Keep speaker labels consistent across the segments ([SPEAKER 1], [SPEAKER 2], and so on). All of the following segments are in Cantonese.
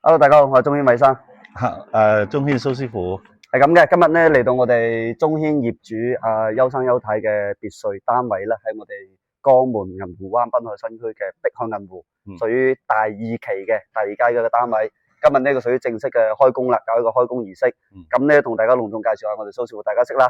[SPEAKER 1] Hello，大家好，我係鍾軒偉生。
[SPEAKER 2] 鍾軒蘇師傅
[SPEAKER 1] 係咁嘅，今日咧嚟到我哋鍾軒業主邱生邱太嘅別墅單位咧，喺我哋江門銀湖灣濱海新區嘅碧海銀湖，屬於第二期嘅第二階嘅單位。今日呢個屬於正式嘅開工啦，搞一個開工儀式。咁咧同大家隆重介紹下我哋蘇師傅，大家識啦。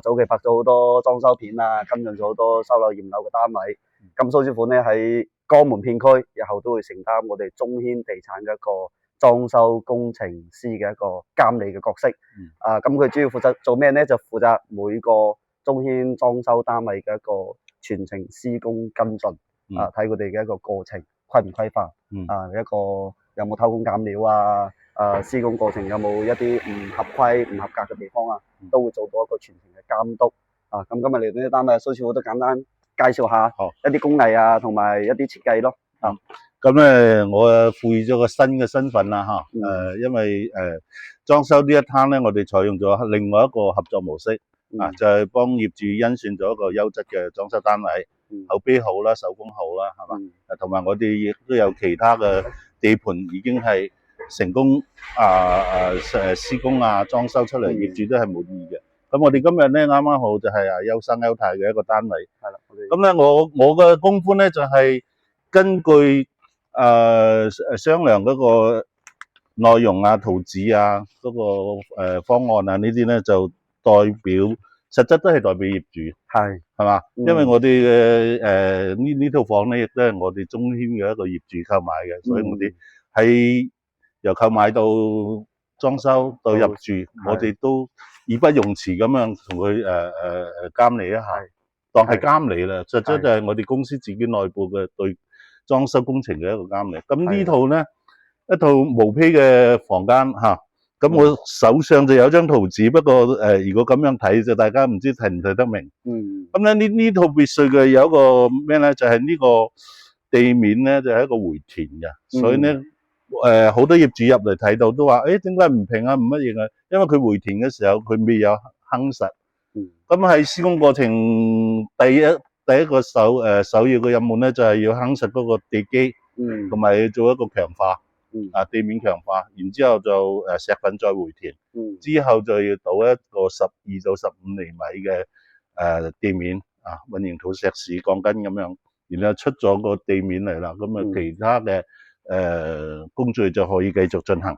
[SPEAKER 1] 早期拍咗好多裝修片啊，跟進咗好多收樓驗樓嘅單位。咁蘇師傅咧喺江門片區，日後都會承擔我哋鍾軒地產嘅一個裝修工程師嘅一個監理嘅角色。咁佢主要負責做咩呢？就負責每個鍾軒裝修單位嘅一個全程施工跟進，睇佢哋嘅一個過程規唔規範，一個有冇偷工減料啊，施工過程有冇一啲唔合規唔合格嘅地方啊，都會做到一個全程嘅監督。咁今日嚟到呢啲單位，蘇師傅都簡單介紹下一啲工藝啊，同埋一啲設計咯。
[SPEAKER 2] 咁咧，我賦予咗個新嘅身份啦因為裝修呢一攤咧，我哋採用咗另外一個合作模式，就係幫業主甄選咗一個優質嘅裝修單位，口碑好啦，手工好啦，係嘛？同埋我哋亦都有其他嘅地盤已經係成功施工裝修出嚟，業主都係滿意嘅。咁我哋今日咧啱啱好就係邱生邱太嘅一個單位。係啦，咁咧我嘅功夫咧就係根據商量嗰個內容圖紙嗰個方案呢啲咧就代表，實質都係代表業主，係嘛？因為我哋嘅呢套房咧亦都係我哋鍾軒嘅一個業主購買嘅，所以我哋喺由購買到裝修到入住，我哋都義不容辭咁樣同佢監理一下，當係監理啦。實質就係我哋公司自己內部嘅對裝修工程嘅一個監理。咁呢套咧一套毛坯嘅房間咁我手上就有張圖紙，不過如果咁樣睇就大家唔知睇唔睇得明。咁咧呢套別墅嘅有一個咩咧，就係呢個地面咧就係一個回填嘅，所以咧好多業主入嚟睇到都話，點解唔平啊，唔乜嘢啊？因為佢回填嘅時候佢未有夯實。咁喺施工過程第一個首要嘅任務咧，就係要夯實嗰個地基，同埋要做一個強化，地面強化，然之後就石粉再回填，之後就要倒一個12到15厘米嘅地面混凝土石屎鋼筋咁樣，然後出咗個地面嚟啦，咁其他嘅工序就可以繼續進行。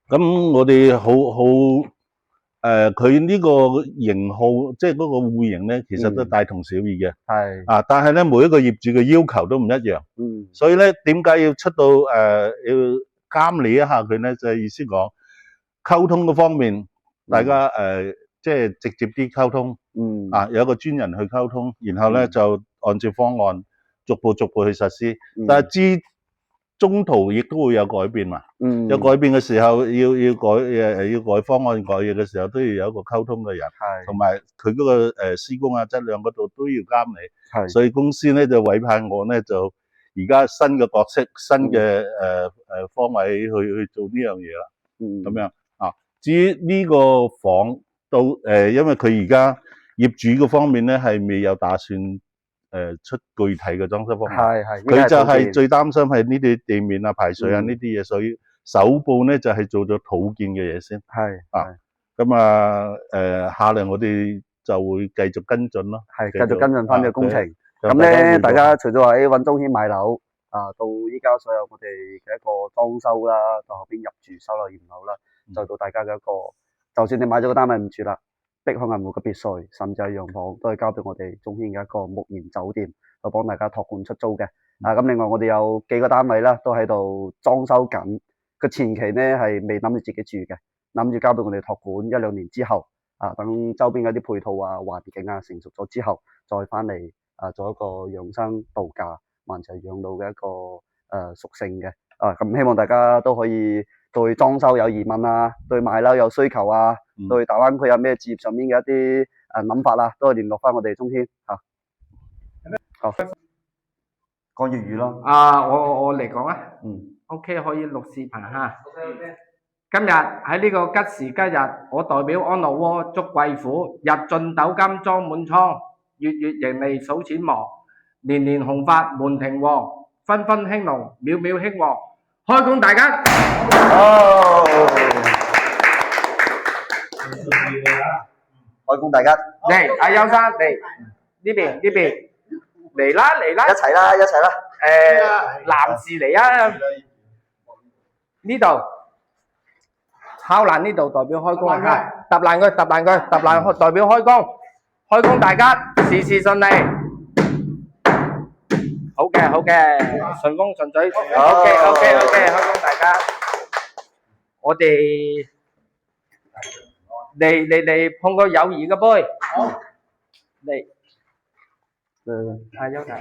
[SPEAKER 2] 咁我哋佢呢個型號，即係嗰個戶型咧，其實都大同小異嘅。但係咧每一個業主嘅要求都唔一樣。所以咧點解要出到要監理一下佢咧？就係意思講溝通嗰方面，大家即係直接啲溝通。有一個專人去溝通，然後咧就按照方案逐步去實施。但係中途亦都會有改變嘛。有改變嘅時候要改方案，改嘢嘅時候都要有一個溝通嘅人，同埋佢嗰個施工質量嗰度都要監理。所以公司咧就委派我咧就而家新嘅角色、新嘅方位去做呢樣嘢啦。咁樣至於呢個房到因為佢而家業主嗰方面咧係未有打算出具體嘅裝修方案，佢就係最擔心係呢啲地面排水呢啲嘢，所以首步咧就係做咗土建嘅嘢先。咁下嚟我哋就會繼續跟進咯。
[SPEAKER 1] 繼續跟進翻呢個工程。咁咧，大家除咗話揾鍾軒買樓到依家所有我哋嘅一個裝修啦，到後邊入住收樓驗樓啦，就到大家嘅一個，就算你買咗個單位唔住啦，碧海銀湖嘅別墅，甚至係洋房，都係交俾我哋鍾軒嘅一個木然酒店，去幫大家託管出租嘅。咁另外我哋有幾個單位啦，都喺度裝修緊。個前期咧係未諗住自己住嘅，諗住交俾我哋託管1-2年之後，等周邊嗰啲配套環境成熟咗之後，再翻嚟做一個養生度假、環齊養老嘅一個屬性嘅。咁希望大家都可以對裝修有疑問對買樓有需求對大灣區有咩置業上面嘅一啲諗法都可以聯絡翻我哋鍾軒好，講粵語咯。
[SPEAKER 3] 我嚟講OK 可以錄視頻今日喺呢個吉時吉日，我代表安樂窩祝貴婦日進斗金裝滿倉，月月盈利數錢忙，年年紅發門庭旺，分分興隆，秒秒興旺。開工大吉！
[SPEAKER 1] 哦，開工大吉，
[SPEAKER 3] 嚟，阿優生嚟呢邊嚟啦，
[SPEAKER 1] 一齊啦，
[SPEAKER 3] 男士嚟啊！呢度敲爛呢度代表開工啊！揼爛佢，代表開工，開工大吉，事事順利。好嘅，順風順水。OK，開工大吉。我哋嚟碰個友誼嘅杯。好。嚟。阿優仔。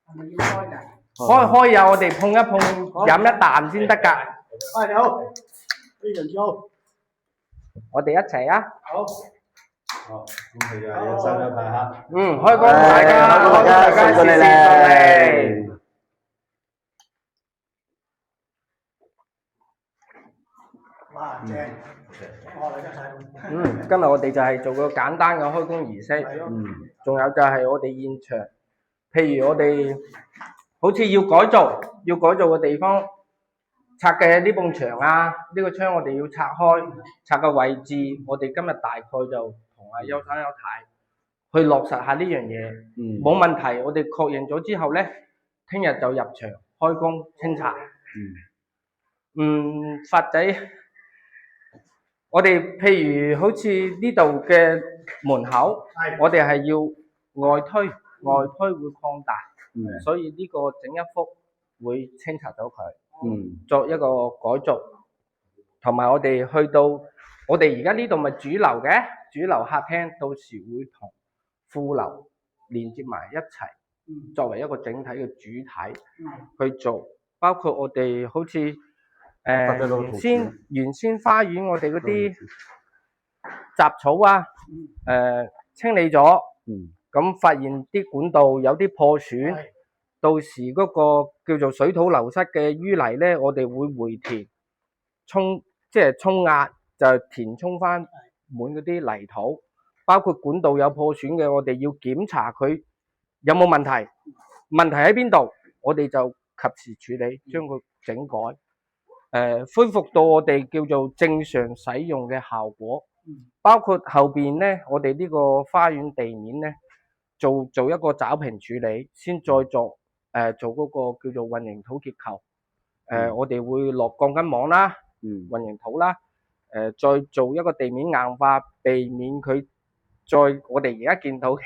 [SPEAKER 3] 係咪要開㗎？開有我哋碰一碰，飲一啖先得㗎。
[SPEAKER 4] 你好，非常之好。
[SPEAKER 3] 我哋一齊啊！
[SPEAKER 4] 好。好，恭喜啊！有生有排嚇。
[SPEAKER 3] 開工大家，事事順利。
[SPEAKER 4] 哇，正！我嚟得晒。
[SPEAKER 3] 今日我哋就係做個簡單嘅開工儀式。仲有就係我哋現場，譬如我哋好似要改造嘅地方，拆嘅呢埲牆啊，呢個窗我哋要拆開，拆個位置，我哋今日大概就同阿優生優太去落實下呢樣嘢，冇問題。我哋確認咗之後呢，聽日就入場開工清拆。發仔，我哋譬如好似呢度嘅門口，我哋係要外推會擴大，所以呢個整一幅會清拆咗佢。作一個改造，同埋我哋去到我哋而家呢度咪主樓嘅主樓客廳，到時會同副樓連接埋一齊，作為一個整體嘅主體去做。包括我哋好似原先花園我哋嗰啲雜草啊，清理咗，咁發現啲管道有啲破損。到時嗰個叫做水土流失嘅淤泥咧，我哋會回填沖壓，就填充翻滿嗰啲泥土。包括管道有破損嘅，我哋要檢查佢有冇問題，問題喺邊度，我哋就及時處理，將佢整改，恢復到我哋叫做正常使用嘅效果。包括後邊咧，我哋呢個花園地面咧，做一個找平處理，先再做嗰個叫做混凝土結構。我哋會落鋼筋網啦，混凝土啦，再做一個地面硬化，避免佢我哋而家見到嘅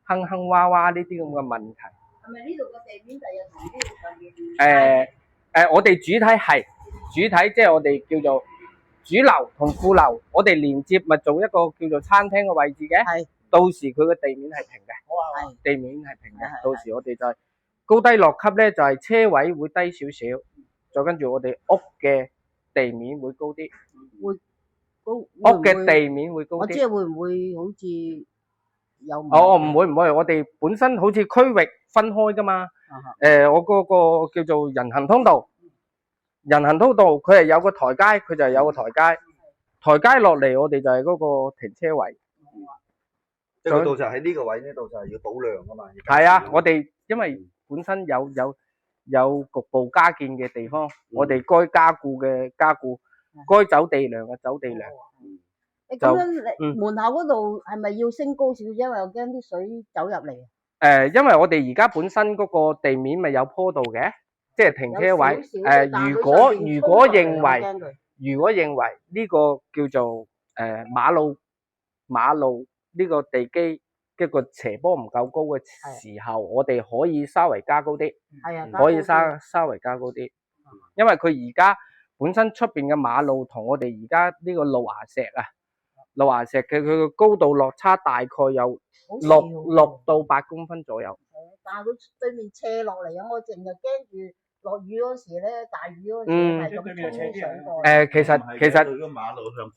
[SPEAKER 3] 坑坑洼洼呢啲咁嘅問題。
[SPEAKER 5] 係咪呢度個地面第日同呢度上面？
[SPEAKER 3] 我哋主體即係我哋叫做主樓同副樓，我哋連接咪做一個叫做餐廳嘅位置嘅。係。到時佢嘅地面係平嘅。係。地面係平嘅。到時我哋就係高低落級咧，就係車位會低少少，再跟住我哋屋嘅地面會高啲。
[SPEAKER 5] 會高。
[SPEAKER 3] 屋嘅地面會高啲。
[SPEAKER 5] 我知會唔會好似有？
[SPEAKER 3] 唔會，我哋本身好似區域分開噶嘛。我嗰個叫做人行通道，佢係有個台階，佢就係有個台階，台階落嚟我哋就係嗰個停車位。
[SPEAKER 1] 即係嗰度就喺呢個位，呢度就係要補量噶嘛。
[SPEAKER 3] 係啊，我哋因為本身有局部加建嘅地方，我哋該加固嘅加固，該走地量嘅走地量。
[SPEAKER 5] 咁樣門口嗰度係咪要升高少少？因為我驚啲水走入嚟。
[SPEAKER 3] 因為我哋而家本身嗰個地面咪有坡道嘅，即係停車位。如果認為呢個叫做馬路呢個地基一個斜坡唔夠高嘅時候，我哋可以稍微加高啲。可以稍微加高啲，因為佢而家本身出邊嘅馬路同我哋而家呢個路牙石嘅佢個高度落差大概有6到8公分左右。
[SPEAKER 5] 但係佢對面斜落嚟啊！我淨係驚住落雨嗰時咧，大雨嗰時係咁沖上過。
[SPEAKER 3] 其實
[SPEAKER 2] 個馬路向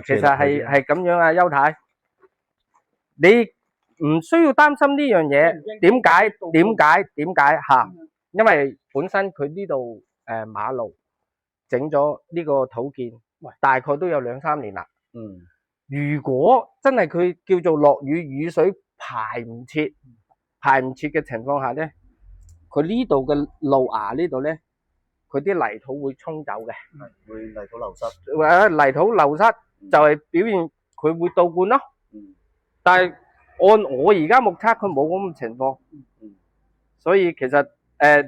[SPEAKER 3] 其實係咁樣啊，邱太，你唔需要擔心呢樣嘢。點解吓？因為本身佢呢度馬路整咗呢個土建，大概都有2-3年啦。如果真係佢叫做落雨，雨水排唔切嘅情況下咧，佢呢度嘅路牙呢度咧，佢啲泥土會沖走嘅，
[SPEAKER 1] 會泥土流失。
[SPEAKER 3] 或者泥土流失就係表現佢會倒灌咯。但係按我而家目測，佢冇咁嘅情況。所以其實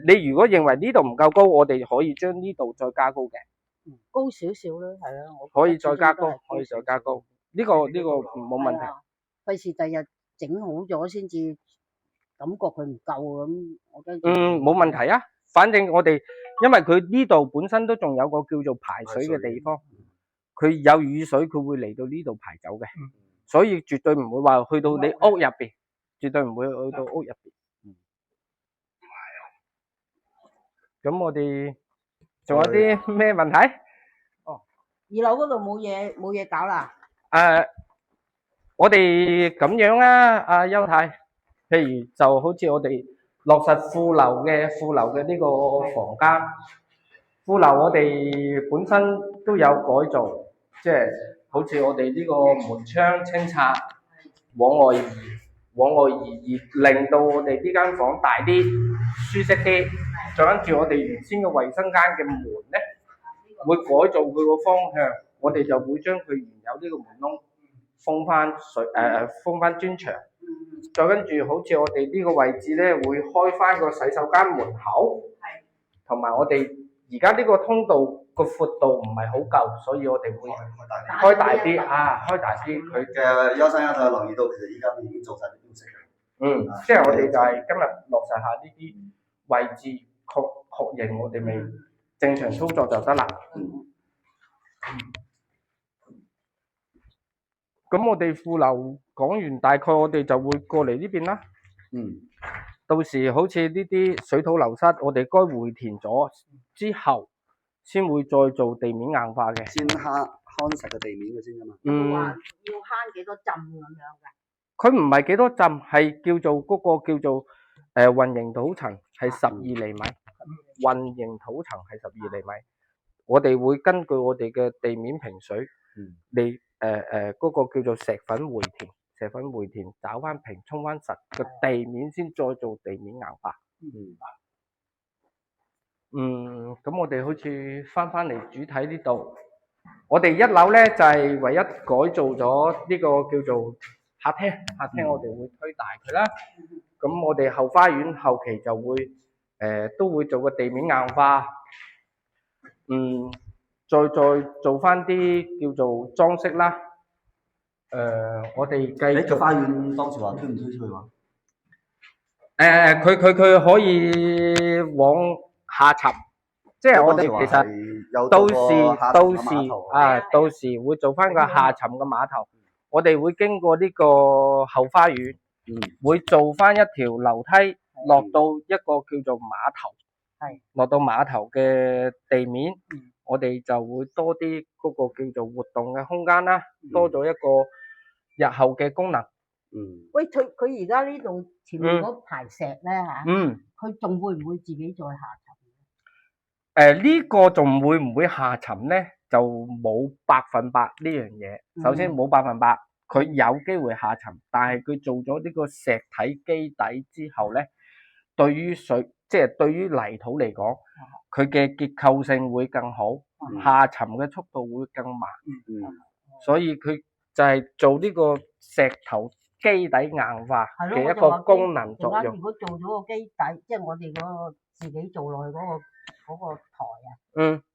[SPEAKER 3] 你如果認為呢度唔夠高，我哋可以將呢度再加高嘅。
[SPEAKER 5] 高少少啦，係啊，我
[SPEAKER 3] 可以再加高，可以再加高。呢個冇問題。
[SPEAKER 5] 費事第日整好咗先至感覺佢唔夠咁，我跟住。
[SPEAKER 3] 冇問題啊。反正我哋因為佢呢度本身都仲有個叫做排水嘅地方，佢有雨水佢會嚟到呢度排走嘅，所以絕對唔會話去到你屋入邊，絕對唔會去到屋入邊。咁我哋仲有啲咩問題？
[SPEAKER 5] 二樓嗰度冇嘢搞啦。
[SPEAKER 3] 我哋咁樣啊，阿邱太，譬如就好似我哋落實副樓嘅呢個房間，副樓我哋本身都有改造，即係好似我哋呢個門窗清拆，往外移，令到我哋呢間房大啲，舒適啲。再跟住我哋原先嘅衛生間嘅門咧，會改造佢個方向，我哋就會將佢原有呢個門窿封翻封翻磚牆。再跟住好似我哋呢個位置咧，會開翻個洗手間門口，同埋我哋而家呢個通道個闊度唔係好夠，所以我哋會開大啲啊，開大啲。佢
[SPEAKER 1] 嘅優生優太留意到，其實依家已經做晒啲標識啦。
[SPEAKER 3] 即係我哋就係今日落實下呢啲位置確認，我哋咪正常操作就得啦。咁我哋副樓講完，大概我哋就會過嚟呢邊啦。到時好似呢啲水土流失，我哋該回填咗之後，先會再做地面硬化嘅。
[SPEAKER 1] 先夯實個地面嘅先㗎嘛。
[SPEAKER 5] 話要慳幾多浸咁樣嘅？
[SPEAKER 3] 佢唔係幾多浸，係叫做嗰個叫做混凝土層係12厘米，混凝土層係12厘米。我哋會根據我哋嘅地面平水嚟嗰個叫做石粉回填，找翻平，沖翻實個地面，先再做地面硬化。咁我哋好似翻嚟主體呢度，我哋1樓咧就係唯一改造咗呢個叫做客廳我哋會推大佢啦。咁我哋後花園後期就會都會做個地面硬化，再做翻啲叫做裝飾啦。我哋繼續。
[SPEAKER 1] 個花園當時話推唔推出去話？
[SPEAKER 3] 佢可以往下沉，即係我哋其實到時會做翻個下沉嘅碼頭。我哋會經過呢個後花園，會做翻一條樓梯落到一個叫做碼頭，落到碼頭嘅地面，我哋就會多啲嗰個叫做活動嘅空間啦，多咗一個日後嘅功能。
[SPEAKER 5] 喂，佢而家呢度前面嗰排石咧嚇，佢仲會唔會自己再下沉？
[SPEAKER 3] 呢個仲會唔會下沉咧？就冇100%呢樣嘢。首先冇100%，佢有機會下沉，但係佢做咗呢個石體基底之後咧，對於水，即係對於泥土嚟講，佢嘅結構性會更好，下沉嘅速度會更慢。所以佢就係做呢個石頭基底硬化嘅一個功能作用。
[SPEAKER 5] 如果做咗個基底，即係我哋嗰個自己做落去嗰個台啊。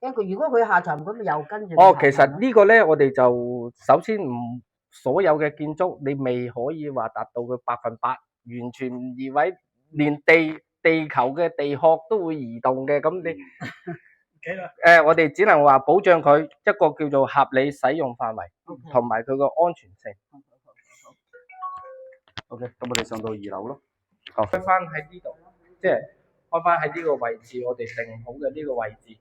[SPEAKER 5] 跟住如果佢下沉，咁咪又跟住。
[SPEAKER 3] 其實呢個咧，我哋就首先所有嘅建築，你未可以話達到佢100%完全唔移位，連地球嘅地殼都會移動嘅，咁你我哋只能話保障佢一個叫做合理使用範圍，同埋佢個安全性。
[SPEAKER 1] OK，咁我哋上到2樓咯。
[SPEAKER 3] 開翻喺呢度，即係開翻喺呢個位置，我哋定好嘅呢個位置，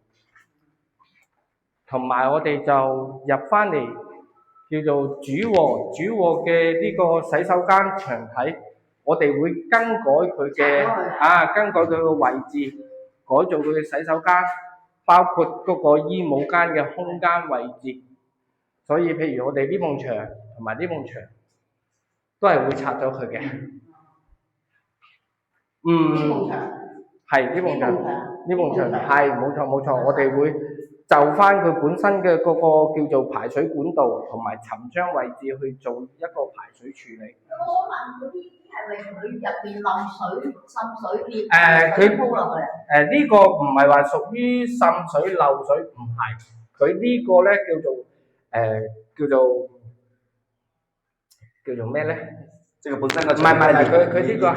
[SPEAKER 3] 同埋我哋就入翻嚟叫做主臥嘅呢個洗手間牆體，我哋會更改佢嘅位置，改造佢嘅洗手間，包括嗰個衣帽間嘅空間位置。所以譬如我哋呢埲牆同埋呢埲牆都係會拆咗佢嘅。係呢埲牆，呢埲牆係冇錯，我哋會就翻佢本身嘅嗰個叫做排水管道同埋沉箱位置去做一個排水處理。
[SPEAKER 5] 我想問嗰啲係咪佢入邊漏水滲水片？
[SPEAKER 3] 佢
[SPEAKER 5] 鋪落去。
[SPEAKER 3] 呢個唔係話屬於滲水漏水，唔係，佢呢個咧叫做咩咧？
[SPEAKER 1] 即係佢本身個
[SPEAKER 3] 唔係，佢呢個係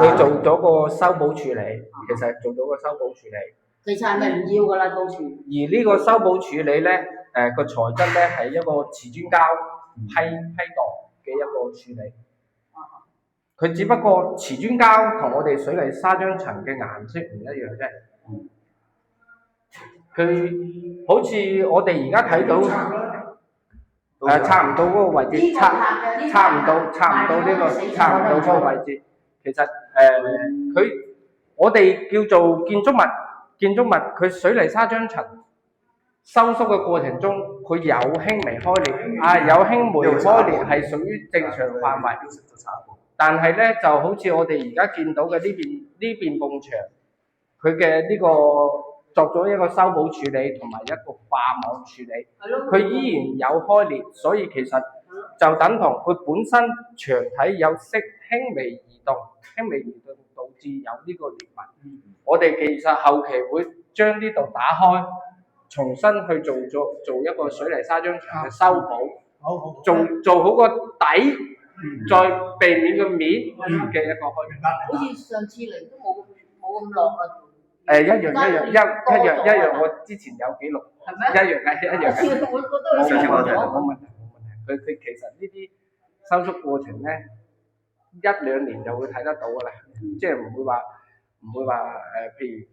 [SPEAKER 3] 佢做咗個修補處理，其實做咗個修補處理。
[SPEAKER 5] 其實係咪唔要㗎啦？到時。
[SPEAKER 3] 而呢個修補處理咧，個材質咧係一個瓷磚膠批盪嘅一個處理。佢只不過瓷磚膠同我哋水泥砂漿層嘅顏色唔一樣啫。佢好似我哋而家睇到，差唔多嗰個位置，差唔多嗰個位置。其實我哋叫做建築物佢水泥砂漿層收縮嘅過程中，佢有輕微開裂，有輕微開裂係屬於正常範圍。但係咧就好似我哋而家見到嘅呢邊埲牆，佢嘅呢個作咗一個修補處理同埋一個化網處理，佢依然有開裂，所以其實就等同佢本身牆體有輕微移動導致有呢個裂紋。我哋其實後期會將呢度打開，重新去做一個水泥砂漿牆嘅修補，做好個底，再避免個面嘅一個開裂。
[SPEAKER 5] 好似上次嚟都冇咁落啊！
[SPEAKER 3] 一樣，我之前有記錄，一樣嘅。冇問題。佢其實呢啲收縮過程咧，1-2年就會睇得到㗎啦，即係唔會話譬如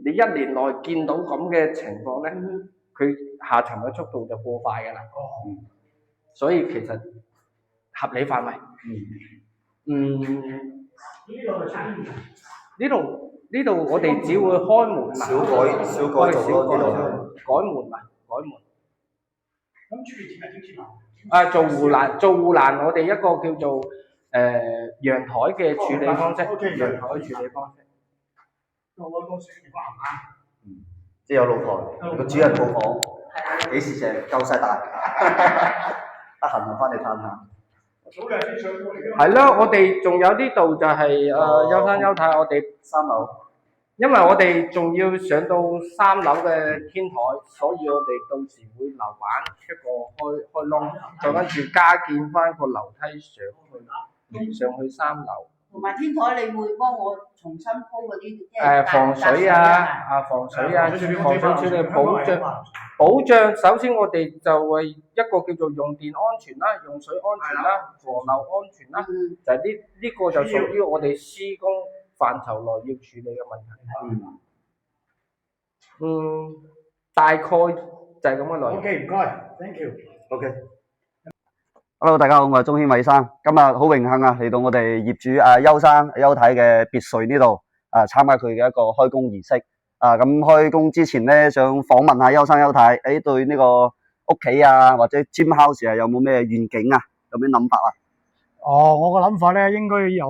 [SPEAKER 3] 你1年內見到咁嘅情況咧，佢下沉嘅速度就過快㗎啦。所以其實合理範圍。呢度我哋只會開門
[SPEAKER 1] 小改
[SPEAKER 3] 門。
[SPEAKER 4] 咁出邊點設
[SPEAKER 3] 做護欄，我哋一個叫做陽台嘅處理方式。陽台處理方式。
[SPEAKER 1] 即係有露台，個主人冇房，幾時成夠晒大，得閒就翻嚟探下。
[SPEAKER 3] 係咯，我哋仲有呢度就係優生優太，我哋3樓，因為我哋仲要上到3樓嘅天台，所以我哋到時會樓板一個開窿，再跟住加建翻個樓梯上去3樓。
[SPEAKER 5] 同埋天台，你會幫我重新鋪嗰啲
[SPEAKER 3] 防水處理保障。首先我哋就係一個叫做用電安全啦、用水安全啦、防漏安全啦，就係呢個就屬於我哋施工範疇內要處理嘅問題。大概就係咁嘅內容。
[SPEAKER 4] OK，唔該 ，thank you。Hello，
[SPEAKER 1] 大家好，我係鍾軒偉生。今日好榮幸啊，嚟到我哋業主優生優太嘅別墅呢度參加佢嘅一個開工儀式。咁開工之前咧，想訪問下優生優太，對呢個屋企或者 Dream House 有冇咩願景啊？有咩諗法啊？
[SPEAKER 4] 我個諗法咧，應該由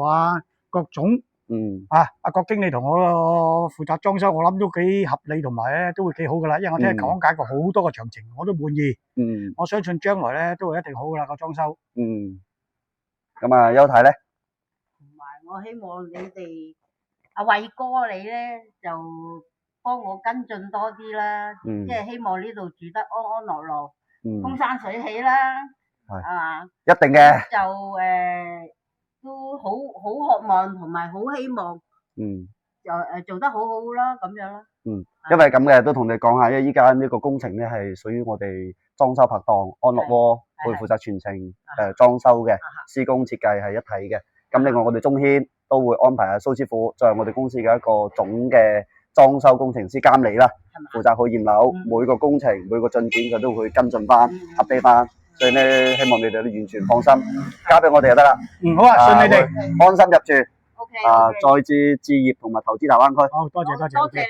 [SPEAKER 4] 郭總，阿郭經理同我負責裝修，我諗都幾合理，同埋咧都會幾好噶啦。因為我聽講解過好多個詳情，我都滿意。我相信將來咧都會一定好噶啦個裝修。
[SPEAKER 1] 咁優太咧？
[SPEAKER 5] 同埋我希望你哋阿偉哥你咧就幫我跟進多啲啦，即係希望呢度住得安安樂樂，風生水起啦，係嘛？
[SPEAKER 1] 一定嘅。
[SPEAKER 5] 就都好渴望同埋好希望，就做得好好啦，咁樣啦。
[SPEAKER 1] 因為咁嘅都同你講下，因為依家呢個工程咧係屬於我哋裝修拍檔安樂窩會負責全程裝修嘅，施工設計係一體嘅。咁另外我哋中軒都會安排阿蘇師傅作為我哋公司嘅一個總嘅裝修工程師監理啦，負責去驗樓，每個工程每個進展佢都會跟進翻、update 翻。所以咧，希望你哋都完全放心，交俾我哋就得啦。
[SPEAKER 4] 好啊，信你哋，
[SPEAKER 1] 安心入住。
[SPEAKER 5] OK。
[SPEAKER 1] 再次置業同埋投資大灣區。
[SPEAKER 4] 好，多謝。
[SPEAKER 5] 多謝你。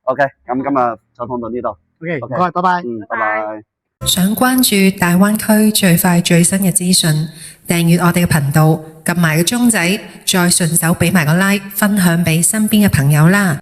[SPEAKER 1] OK，咁今日就講到呢度。
[SPEAKER 4] OK，唔該，拜拜。
[SPEAKER 1] 拜拜。
[SPEAKER 6] 想關注大灣區最快最新嘅資訊，訂閱我哋嘅頻道，撳埋個鐘仔，再順手俾埋個 like，分享俾身邊嘅朋友啦。